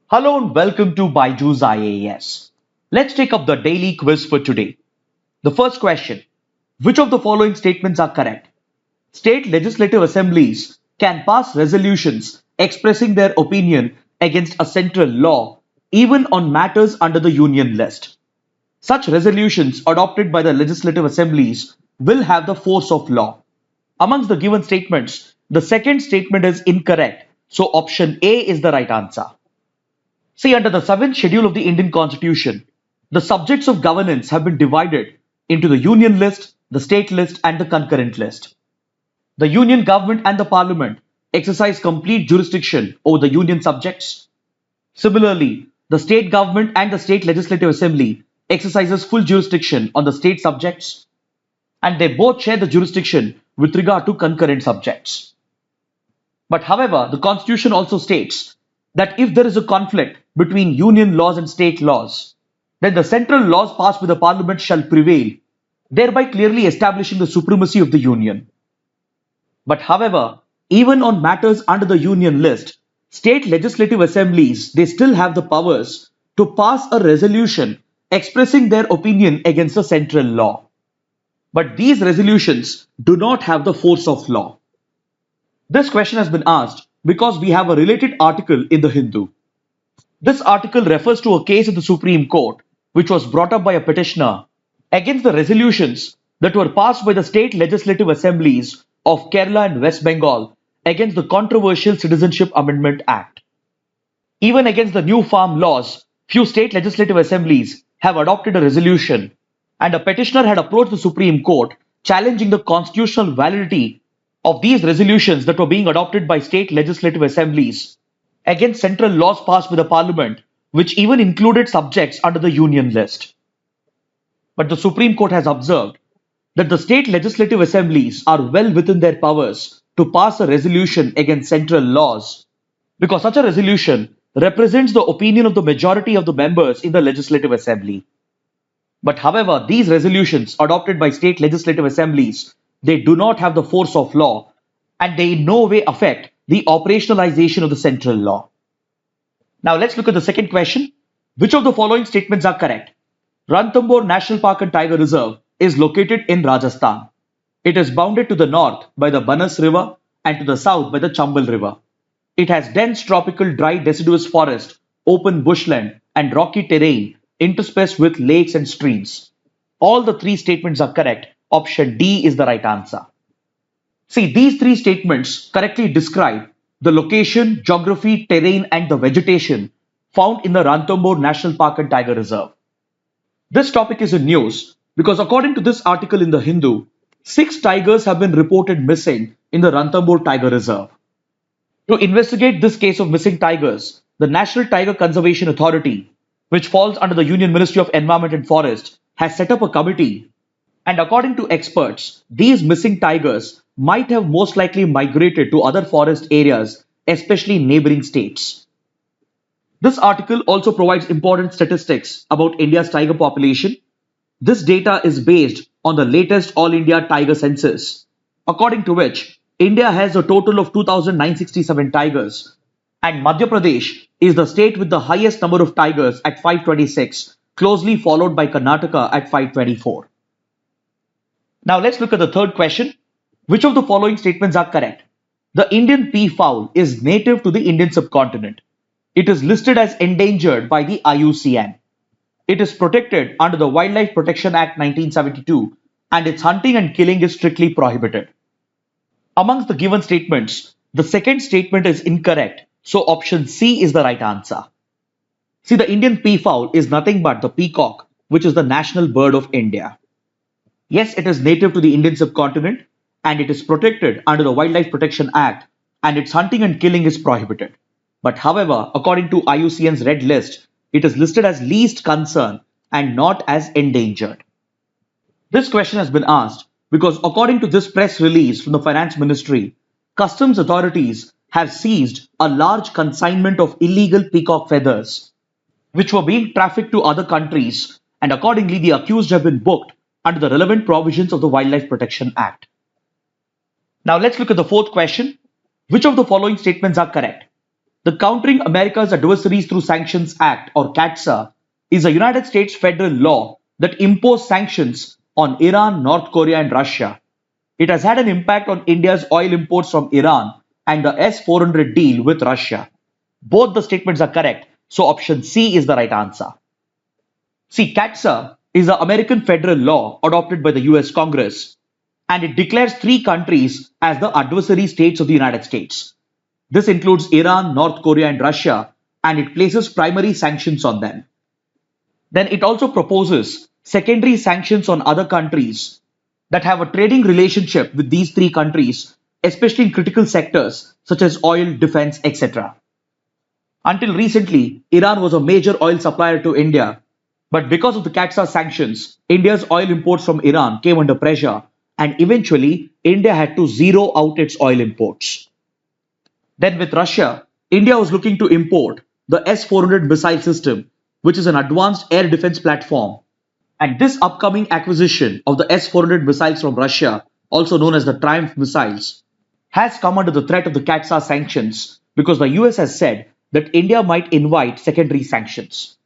Hello and welcome to Byju's IAS. Let's take up the daily quiz for today. The first question: which of the following statements are correct? State legislative assemblies can pass resolutions expressing their opinion against a central law, even on matters under the Union list. Such resolutions adopted by the legislative assemblies will have the force of law. Amongst the given statements, the second statement is incorrect, so option A is the right answer. See, under the seventh schedule of the Indian Constitution, the subjects of governance have been divided into the Union list, the state list, and the concurrent list. The Union government and the Parliament exercise complete jurisdiction over the Union subjects. Similarly, the state government and the state legislative assembly exercises full jurisdiction on the state subjects, and they both share the jurisdiction with regard to concurrent subjects. But however, the Constitution also states that if there is a conflict between union laws and state laws, then the central laws passed by the Parliament shall prevail, thereby clearly establishing the supremacy of the Union. But however, even on matters under the Union list, state legislative assemblies, they still have the powers to pass a resolution expressing their opinion against a central law. But these resolutions do not have the force of law. This question has been asked because we have a related article in the Hindu. This article refers to a case in the Supreme Court which was brought up by a petitioner against the resolutions that were passed by the state legislative assemblies of Kerala and West Bengal against the controversial Citizenship Amendment Act. Even against the new farm laws, few state legislative assemblies have adopted a resolution, and a petitioner had approached the Supreme Court challenging the constitutional validity of these resolutions that were being adopted by state legislative assemblies against central laws passed by the Parliament, which even included subjects under the Union list. But the Supreme Court has observed that the state legislative assemblies are well within their powers to pass a resolution against central laws, because such a resolution represents the opinion of the majority of the members in the legislative assembly. But however, these resolutions adopted by state legislative assemblies, they do not have the force of law, and they in no way affect the operationalization of the central law. Now let's look at the second question. Which of the following statements are correct? Ranthambore National Park and Tiger Reserve is located in Rajasthan. It is bounded to the north by the Banas River and to the south by the Chambal River. It has dense tropical dry deciduous forest, open bushland, and rocky terrain interspersed with lakes and streams. All the three statements are correct. Option D is the right answer. See, these three statements correctly describe the location, geography, terrain, and the vegetation found in the Ranthambore National Park and Tiger Reserve. This topic is in news because according to this article in the Hindu, 6 tigers have been reported missing in the Ranthambore Tiger Reserve. To investigate this case of missing tigers, the National Tiger Conservation Authority, which falls under the Union Ministry of Environment and Forest, has set up a committee. And according to experts, these missing tigers might have most likely migrated to other forest areas, especially neighboring states. This article also provides important statistics about India's tiger population. This data is based on the latest All India Tiger Census, according to which India has a total of 2,967 tigers, and Madhya Pradesh is the state with the highest number of tigers at 526, closely followed by Karnataka at 524. Now let's look at the third question. Which of the following statements are correct? The Indian peafowl is native to the Indian subcontinent. It is listed as endangered by the IUCN. It is protected under the Wildlife Protection Act 1972, and its hunting and killing is strictly prohibited. Amongst the given statements, the second statement is incorrect, so option C is the right answer. See, the Indian peafowl is nothing but the peacock, which is the national bird of India. Yes, it is native to the Indian subcontinent, and it is protected under the Wildlife Protection Act, and its hunting and killing is prohibited. But however, according to IUCN's red list, it is listed as least concern and not as endangered. This question has been asked because according to this press release from the Finance Ministry, customs authorities have seized a large consignment of illegal peacock feathers, which were being trafficked to other countries, and accordingly the accused have been booked under the relevant provisions of the Wildlife Protection Act. Now let's look at the fourth question. Which of the following statements are correct? The Countering America's Adversaries Through Sanctions Act, or CATSA, is a United States federal law that imposes sanctions on Iran, North Korea, and Russia. It has had an impact on India's oil imports from Iran and the S-400 deal with Russia. Both the statements are correct, so option C is the right answer. See, CATSA is an American federal law adopted by the US Congress, and it declares three countries as the adversary states of the United States. This includes Iran, North Korea, and Russia, and it places primary sanctions on them. Then it also proposes secondary sanctions on other countries that have a trading relationship with these three countries, especially in critical sectors such as oil, defense, etc. Until recently, Iran was a major oil supplier to India, but because of the CATSA sanctions, India's oil imports from Iran came under pressure, and eventually India had to zero out its oil imports. Then with Russia, India was looking to import the S-400 missile system, which is an advanced air defense platform. And this upcoming acquisition of the S-400 missiles from Russia, also known as the Triumph missiles, has come under the threat of the CATSA sanctions because the US has said that India might invite secondary sanctions.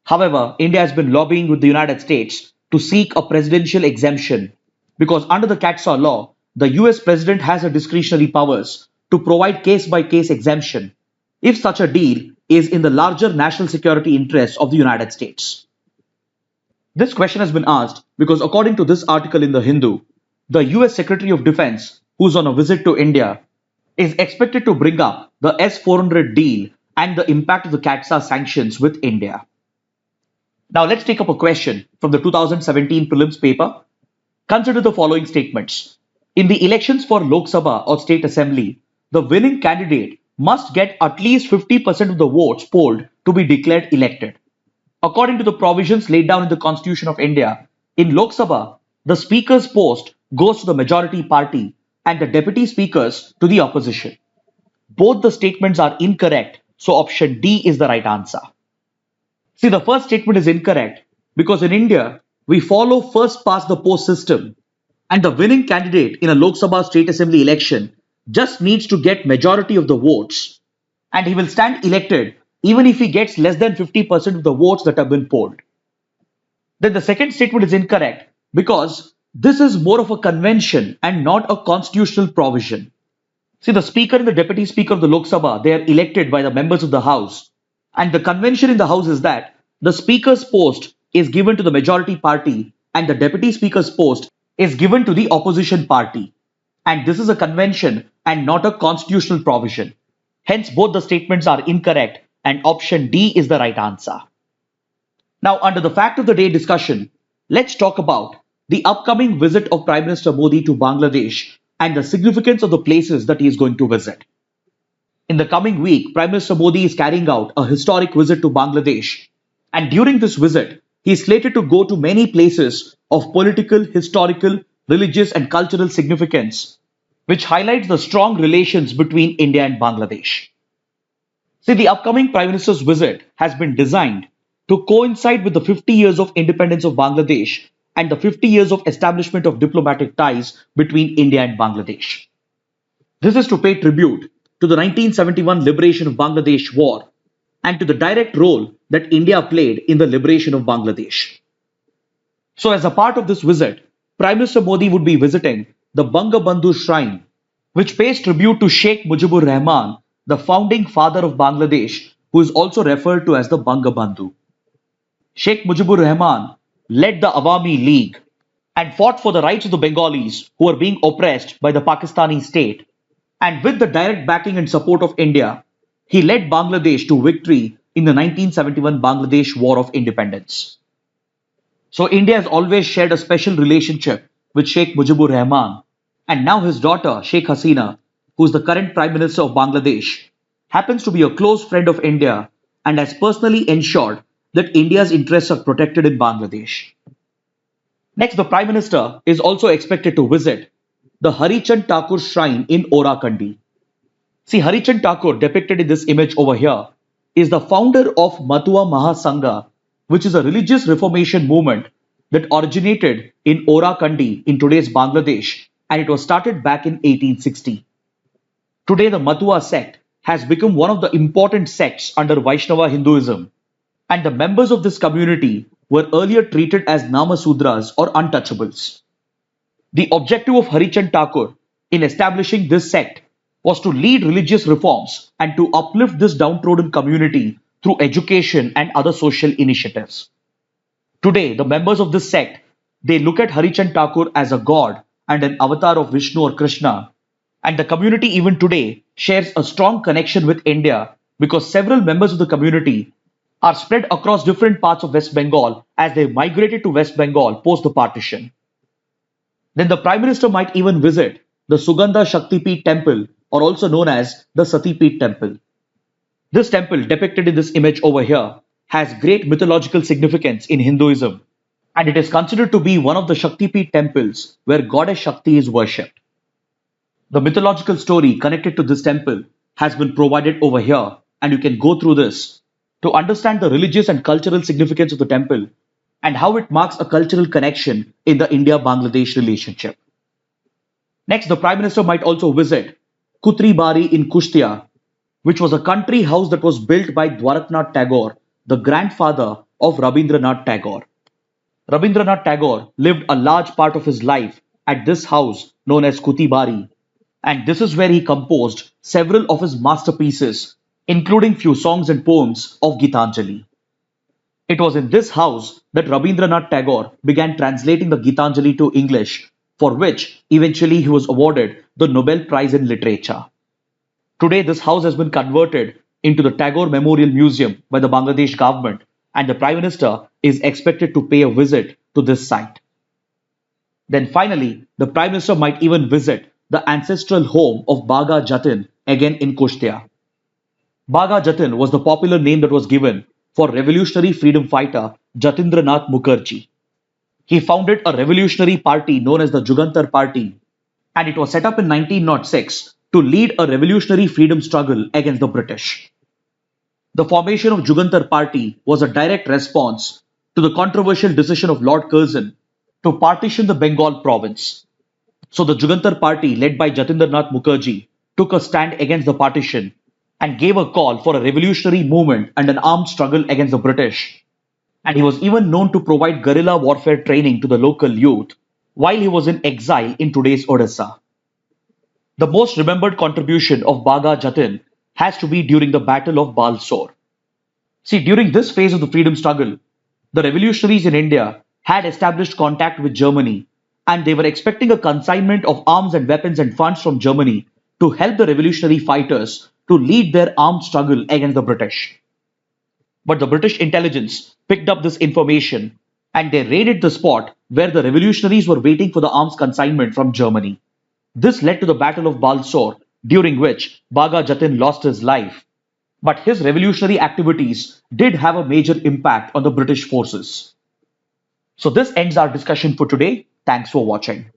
However, India has been lobbying with the United States to seek a presidential exemption because under the CATSA law, the US president has the discretionary powers to provide case-by-case exemption if such a deal is in the larger national security interests of the United States. This question has been asked because according to this article in The Hindu, the US Secretary of Defense, who's on a visit to India, is expected to bring up the S-400 deal and the impact of the CATSA sanctions with India. Now let's take up a question from the 2017 prelims paper. Consider the following statements. In the elections for Lok Sabha or State Assembly, the winning candidate must get at least 50% of the votes polled to be declared elected. According to the provisions laid down in the Constitution of India, in Lok Sabha, the Speaker's post goes to the majority party and the deputy speakers to the opposition. Both the statements are incorrect, so option D is the right answer. See, the first statement is incorrect because in India, we follow first past the post system, and the winning candidate in a Lok Sabha State Assembly election just needs to get majority of the votes, and he will stand elected even if he gets less than 50% of the votes that have been polled. Then the second statement is incorrect because this is more of a convention and not a constitutional provision. See, the Speaker and the Deputy Speaker of the Lok Sabha, they are elected by the members of the House, and the convention in the House is that the Speaker's post is given to the majority party and the Deputy Speaker's post is given to the opposition party. And this is a convention and not a constitutional provision. Hence, both the statements are incorrect and option D is the right answer. Now, under the fact of the day discussion, let's talk about the upcoming visit of Prime Minister Modi to Bangladesh and the significance of the places that he is going to visit. In the coming week, Prime Minister Modi is carrying out a historic visit to Bangladesh, and during this visit, he is slated to go to many places of political, historical, religious and cultural significance, which highlights the strong relations between India and Bangladesh. See, the upcoming Prime Minister's visit has been designed to coincide with the 50 years of independence of Bangladesh and the 50 years of establishment of diplomatic ties between India and Bangladesh. This is to pay tribute to the 1971 liberation of Bangladesh war and to the direct role that India played in the liberation of Bangladesh. So as a part of this visit, Prime Minister Modi would be visiting the Bangabandhu Shrine, which pays tribute to Sheikh Mujibur Rahman, the founding father of Bangladesh, who is also referred to as the Bangabandhu. Sheikh Mujibur Rahman led the Awami League and fought for the rights of the Bengalis who were being oppressed by the Pakistani state. And with the direct backing and support of India, he led Bangladesh to victory in the 1971 Bangladesh War of Independence. So India has always shared a special relationship with Sheikh Mujibur Rahman, and now his daughter Sheikh Hasina, who is the current Prime Minister of Bangladesh, happens to be a close friend of India and has personally ensured that India's interests are protected in Bangladesh. Next, the Prime Minister is also expected to visit the Harichand Thakur Shrine in Orakandi. See, Harichand Thakur, depicted in this image over here, is the founder of Matua Mahasangha, which is a religious reformation movement that originated in Orakandi in today's Bangladesh, and it was started back in 1860. Today, the Matua sect has become one of the important sects under Vaishnava Hinduism, and the members of this community were earlier treated as Namasudras or untouchables. The objective of Harichand Thakur in establishing this sect was to lead religious reforms and to uplift this downtrodden community through education and other social initiatives. Today, the members of this sect, they look at Harichand Thakur as a god and an avatar of Vishnu or Krishna, and the community even today shares a strong connection with India because several members of the community are spread across different parts of West Bengal as they migrated to West Bengal post the partition. Then the Prime Minister might even visit the Sugandha Shaktipeeth temple, or also known as the Satipeeth temple. This temple, depicted in this image over here, has great mythological significance in Hinduism, and it is considered to be one of the Shaktipeeth temples where goddess Shakti is worshipped. The mythological story connected to this temple has been provided over here, and you can go through this to understand the religious and cultural significance of the temple and how it marks a cultural connection in the India-Bangladesh relationship. Next, the Prime Minister might also visit Kutri Bari in Kushtia, which was a country house that was built by Dwaraknath Tagore, the grandfather of Rabindranath Tagore. Rabindranath Tagore lived a large part of his life at this house known as Kuti Bari, and this is where he composed several of his masterpieces, including few songs and poems of Gitanjali. It was in this house that Rabindranath Tagore began translating the Gitanjali to English, for which eventually he was awarded the Nobel Prize in Literature. Today, this house has been converted into the Tagore Memorial Museum by the Bangladesh government, and the Prime Minister is expected to pay a visit to this site. Then finally, the Prime Minister might even visit the ancestral home of Baga Jatin, again in Kushtia. Baga Jatin was the popular name that was given for revolutionary freedom fighter Jatindranath Mukherjee. He founded a revolutionary party known as the Jugantar Party, and it was set up in 1906 to lead a revolutionary freedom struggle against the British. The formation of Jugantar Party was a direct response to the controversial decision of Lord Curzon to partition the Bengal province. So the Jugantar Party, led by Jatindranath Mukherjee, took a stand against the partition and gave a call for a revolutionary movement and an armed struggle against the British. And he was even known to provide guerrilla warfare training to the local youth while he was in exile in today's Odisha. The most remembered contribution of Baga Jatin has to be during the Battle of Balsore. See, during this phase of the freedom struggle, the revolutionaries in India had established contact with Germany, and they were expecting a consignment of arms and weapons and funds from Germany to help the revolutionary fighters to lead their armed struggle against the British. But the British intelligence picked up this information and they raided the spot where the revolutionaries were waiting for the arms consignment from Germany. This led to the Battle of Balsore, during which Baga Jatin lost his life. But his revolutionary activities did have a major impact on the British forces. So this ends our discussion for today. Thanks for watching.